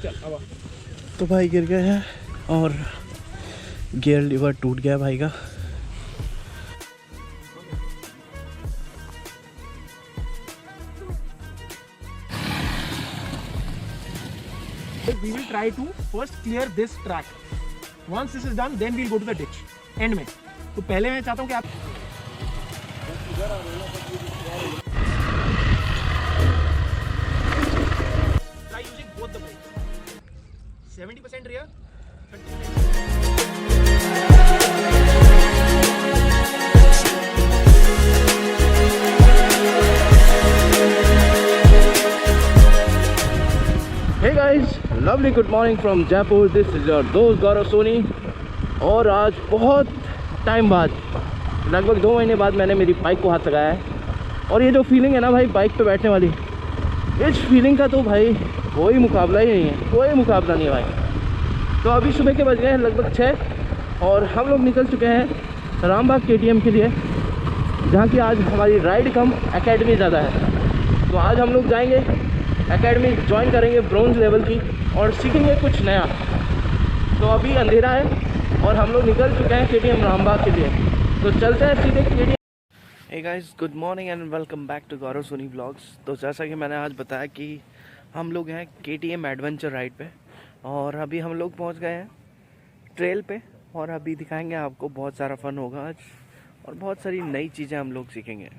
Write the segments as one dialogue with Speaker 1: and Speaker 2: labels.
Speaker 1: चल अब।
Speaker 2: तो भाई गिर गए हैं और गियर लीवर टूट गया भाई का।
Speaker 1: We will try to first clear this track. Once this is done, then we'll go to the ditch. End में. तो पहले मैं चाहता हूँ कि आप try using both the brakes. 70% rear. 30%.
Speaker 2: Hey guys, lovely good morning from Jaipur. This is your दोस्त गौरव सोनी। और आज बहुत टाइम बाद, लगभग 2 महीने बाद मैंने मेरी बाइक को हाथ लगाया है। और ये जो फीलिंग है ना भाई बाइक पे बैठने वाली, इस फीलिंग का तो भाई कोई मुकाबला ही नहीं है, कोई मुकाबला नहीं है भाई। तो अभी सुबह के बज गए हैं लगभग 6 और हम लोग निकल चुके हैं रामबाग KTM के लिए, जहाँ की आज हमारी राइड कम एकेडमी ज़्यादा है। तो आज हम लोग जाएंगे एकेडमी, ज्वाइन करेंगे ब्रोंज लेवल की और सीखेंगे कुछ नया। तो अभी अंधेरा है और हम लोग निकल चुके हैं KTM रामबाग के लिए। तो चलते हैं सीधे KTM। Hey guys, good morning and welcome back to Gaurav Soni vlogs. तो जैसा कि मैंने आज बताया कि हम लोग हैं KTM एडवेंचर राइड पे और अभी हम लोग पहुंच गए हैं ट्रेल पे और अभी दिखाएंगे आपको। बहुत सारा फन होगा आज और बहुत सारी नई चीज़ें हम लोग सीखेंगे।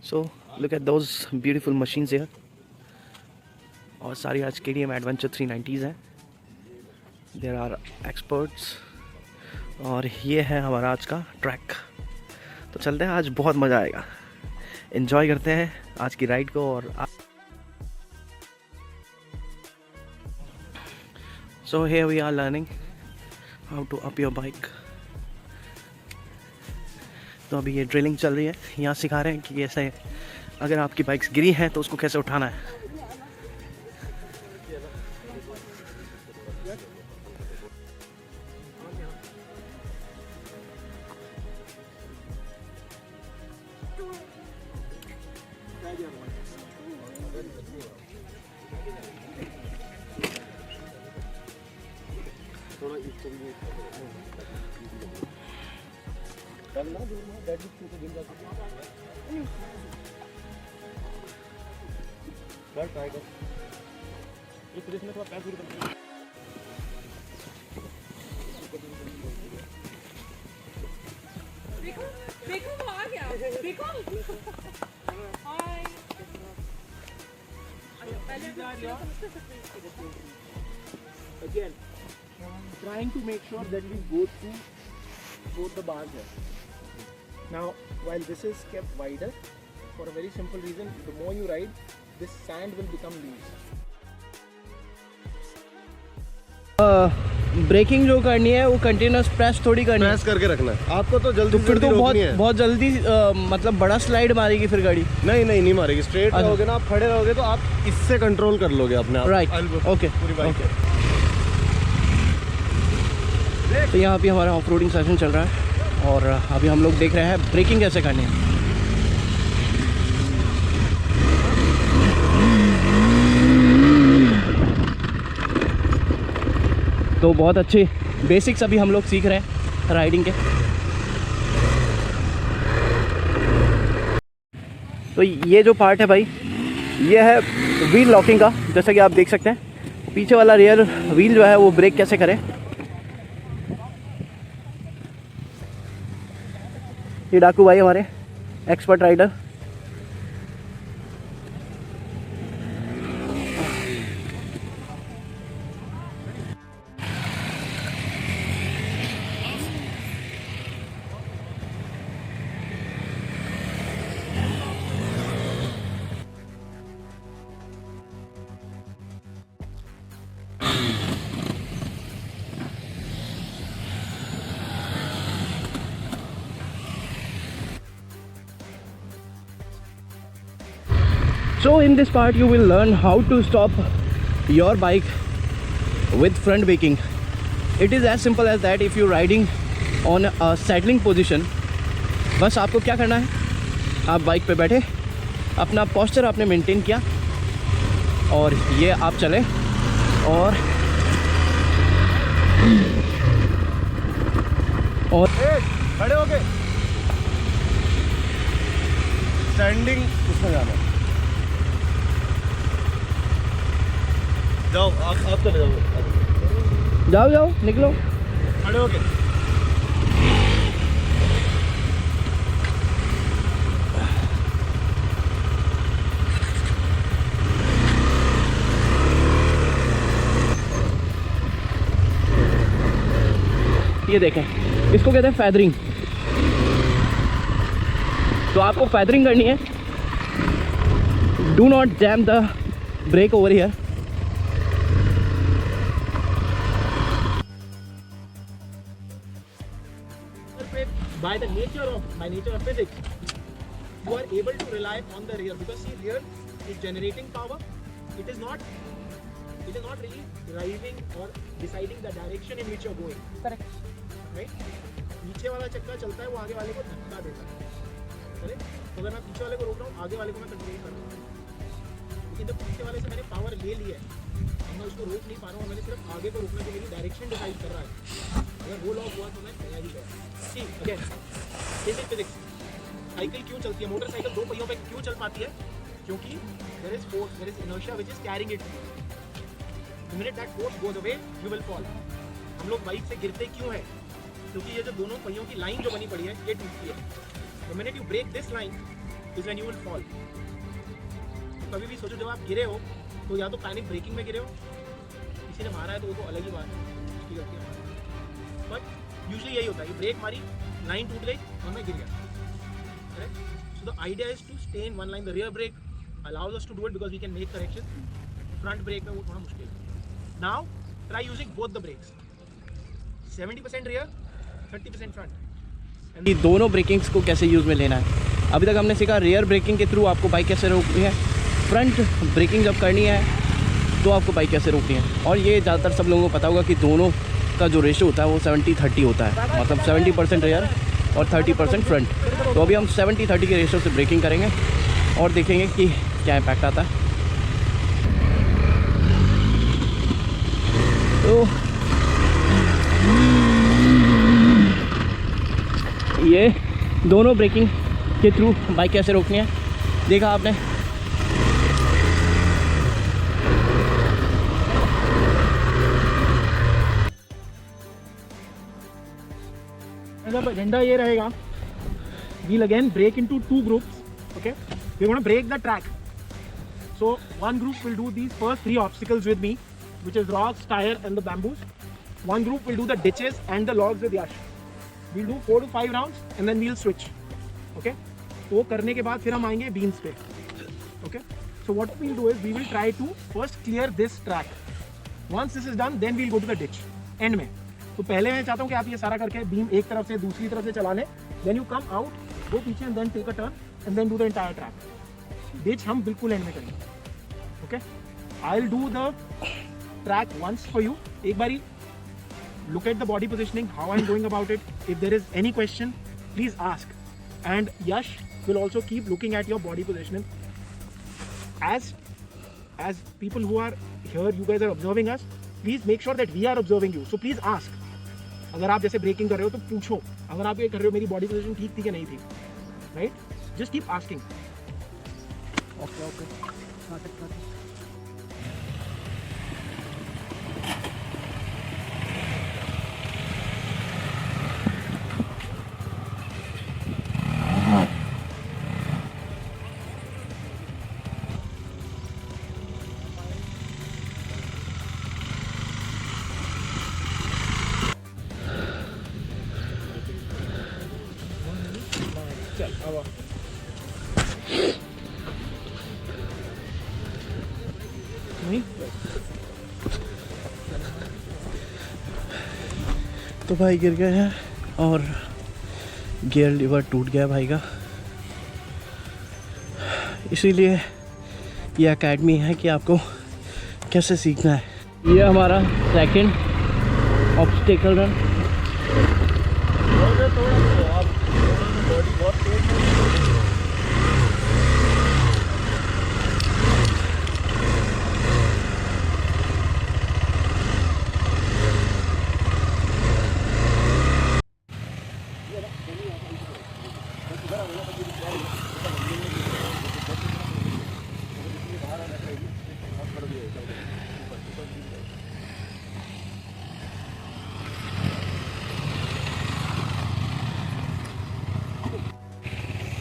Speaker 2: So look at those beautiful machines here। और सारी आज KTM एडवेंचर 390s हैं। There are experts और ये है हमारा आज का ट्रैक। तो चलते हैं, आज बहुत मज़ा आएगा। एंजॉय करते हैं आज की राइड को। और So here we are learning how to up your bike। तो अभी ये ड्रिलिंग चल रही है, यहाँ सिखा रहे हैं कि कैसे अगर आपकी बाइक्स गिरी हैं तो उसको कैसे उठाना है।
Speaker 3: देखो वो आ गया, देखो। हाय।
Speaker 1: Again, trying to make sure that we go through both the bars here. Now, while this is kept wider, for a very simple reason, the more you ride, this sand will become loose.
Speaker 2: Braking जो करनी है वो continuous press थोड़ी करनी है,
Speaker 4: press करके रखना है आपको। तो जल्दी
Speaker 2: तो फिर तो
Speaker 4: रोकनी है।
Speaker 2: बहुत जल्दी मतलब बड़ा स्लाइड मारेगी फिर गाड़ी।
Speaker 4: नहीं मारेगी। स्ट्रेट रहोगे ना, आप खड़े रहोगे तो आप इससे कंट्रोल कर लोगे अपने आप।
Speaker 2: Right, okay. तो यहाँ पे हमारा ऑफ रोडिंग सेशन चल रहा है और अभी हम लोग देख रहे हैं ब्रेकिंग कैसे करनी है। तो बहुत अच्छे बेसिक्स अभी हम लोग सीख रहे हैं राइडिंग के। तो ये जो पार्ट है भाई, ये है व्हील लॉकिंग का। जैसा कि आप देख सकते हैं पीछे वाला रियर व्हील जो है वो ब्रेक कैसे करें। ये डाकू भाई हमारे expert rider. So in this part you will learn how to stop your bike with front braking. It is as simple as that. If you're riding on a saddling position, बस आपको क्या करना है, आप बाइक पे बैठे, अपना posture आपने मेंटेन किया और ये आप चलें और
Speaker 4: खड़े हो गए स्टैंडिंग उसमें जाना है। जाओ आप चले जाओ।
Speaker 2: जाओ जाओ निकलो।
Speaker 4: खड़े हो गए
Speaker 2: ये देखें, इसको कहते हैं फैदरिंग। तो आपको फैदरिंग करनी है। Do not jam the brake over here.
Speaker 1: By nature of physics, you are able to rely on the rear, because see, rear is generating power. It is not really driving or deciding the direction in which you are going.
Speaker 3: Correct.
Speaker 1: Right? पीछे वाला चक्का चलता है, वो आगे वाले को धक्का देता है। करेक्ट? तो अगर मैं पीछे वाले को रोक रहा हूँ, आगे वाले को मैं कंट्रोल कर रहा हूँ। लेकिन जब पीछे वाले से मैंने पावर ले लिया है, मैं उसको रोक नहीं पा रहा हूँ, मैंने सिर्फ आगे को रोकने के लिए डायरेक्शन डिसाइड कर रहा है। अगर वो लॉक हुआ तो मैं तैयारी कर। See again basic physics. Cycle क्यों चलती है, मोटरसाइकिल दो पहियों पे क्यों चल पाती है? क्योंकि there is force, there is inertia which is carrying it. The minute that force goes away you will fall. हम लोग बाइक से गिरते क्यों है? क्योंकि ये जो दोनों पहियों की लाइन जो बनी पड़ी है ये टूटती है। The minute you break this line is when you will fall. कभी भी सोचो जब आप गिरे हो तो या तो पैनिक ब्रेकिंग में गिरे हो, किसी ने मारा है तो वो तो अलग ही बात है, उसकी गलती है। बट यूजुअली यही होता है, ब्रेक मारी, लाइन टूट गई और मैं गिर गया। Correct? So the idea is to stay in one line. The rear brake allows us to do it because we can make correction. Front brake में वो थोड़ा मुश्किल है। Now try using both the brakes, 70% rear, 30% front.
Speaker 2: ये दोनों breakings को कैसे use में लेना है। अभी तक हमने सीखा रियर ब्रेकिंग के थ्रू आपको बाइक कैसे रोकनी है, फ्रंट ब्रेकिंग जब करनी है तो आपको बाइक कैसे रोकनी है। और ये ज़्यादातर सब लोगों को पता होगा कि दोनों का जो रेशो होता है वो 70-30 होता है, मतलब 70% रियर और 30% फ्रंट। तो अभी हम 70-30 के रेशो से ब्रेकिंग करेंगे और देखेंगे कि क्या इम्पैक्ट आता है। तो ये दोनों ब्रेकिंग के थ्रू बाइक कैसे रोकनी है देखा आपने।
Speaker 1: मतलब एजेंडा ये रहेगा, we'll again break into two groups. Okay, we're going to break the track. So one group will do these first 3 obstacles with me, which is rocks, tire and the bamboos. One group will do the ditches and the logs with Yash. We'll do 4 to 5 rounds and then we'll switch. Okay, तो वो करने के बाद फिर हम आएंगे beams पे. Okay, so what we'll do is we will try to first clear this track. Once this is done, then we'll go to the ditch end में. तो पहले मैं चाहता हूँ कि आप ये सारा करके बीम एक तरफ से दूसरी तरफ से चला लें, then you come out, go पीछे and then take a turn and then do the entire track. Ditch हम बिल्कुल एंड में करेंगे। Okay, I will do the track once for you. एक बारी look at the body positioning, how I am going about it. If there is any question please ask, and Yash will also keep looking at your body positioning. As people who are here, you guys are observing us, please make sure that we are observing you. So please ask. अगर आप जैसे breaking कर रहे हो तो पूछो, अगर आप ये कर रहे हो मेरी बॉडी पोजीशन ठीक थी कि नहीं थी, right? Just keep asking. Okay चल अब नहीं
Speaker 2: तो भाई गिर गए हैं और गियर लीवर टूट गया भाई का। इसीलिए ये एकेडमी है कि आपको कैसे सीखना है। ये हमारा सेकंड ऑब्स्टिकल रन।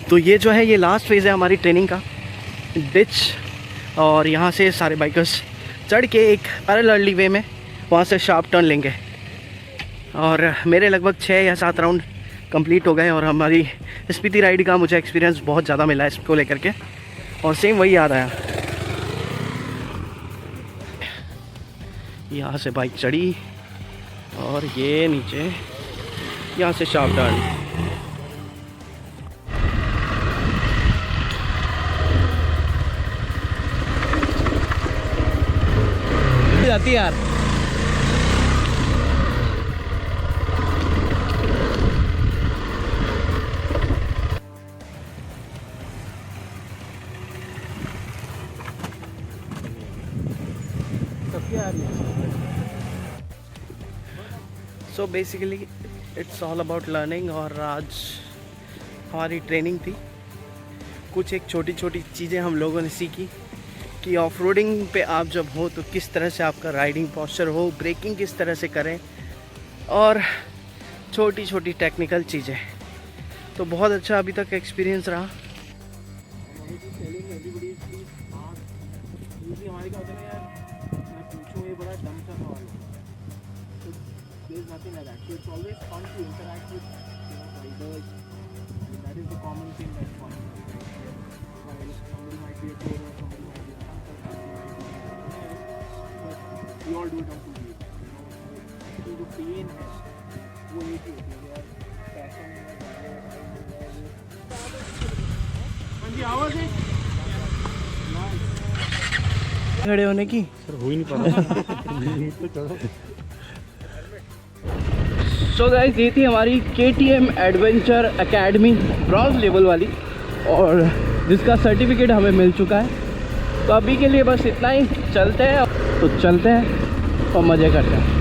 Speaker 2: तो ये जो है ये लास्ट फेज़ है हमारी ट्रेनिंग का, डिच, और यहाँ से सारे बाइकर्स चढ़ के एक पैरेलली वे में वहाँ से शार्प टर्न लेंगे। और मेरे लगभग 6 या 7 राउंड कंप्लीट हो गए और हमारी स्पीति राइड का मुझे एक्सपीरियंस बहुत ज़्यादा मिला है इसको लेकर के, और सेम वही याद आया। यहाँ से बाइक चढ़ी और ये नीचे यहाँ से शार्प टर्न। जाती यार। So basically it's all about learning. और आज हमारी ट्रेनिंग थी, कुछ एक छोटी छोटी चीज़ें हम लोगों ने सीखी कि ऑफ रोडिंग पे आप जब हो तो किस तरह से आपका राइडिंग पोस्चर हो, ब्रेकिंग किस तरह से करें, और छोटी छोटी टेक्निकल चीज़ें। तो बहुत अच्छा अभी तक एक्सपीरियंस रहा।
Speaker 1: हमारे क्या होता है यार, मैं पूछूं ये बड़ा डम सा सवाल है, so there is nothing like that. So it's always fun to interact with riders, and that is the common thing that's fun. While somebody might be a pro, somebody might be a hunter, but we all do it on 2 wheels. तो जो pen है वो एक ही होती है यार, passion हाँ जी आवाज़ है
Speaker 2: खड़े होने की
Speaker 4: हो ही नहीं पा
Speaker 2: सो गाइस, ये थी हमारी KTM adventure academy bronze level वाली, और जिसका सर्टिफिकेट हमें मिल चुका है। तो अभी के लिए बस इतना ही, चलते हैं तो चलते हैं और मज़े करते हैं।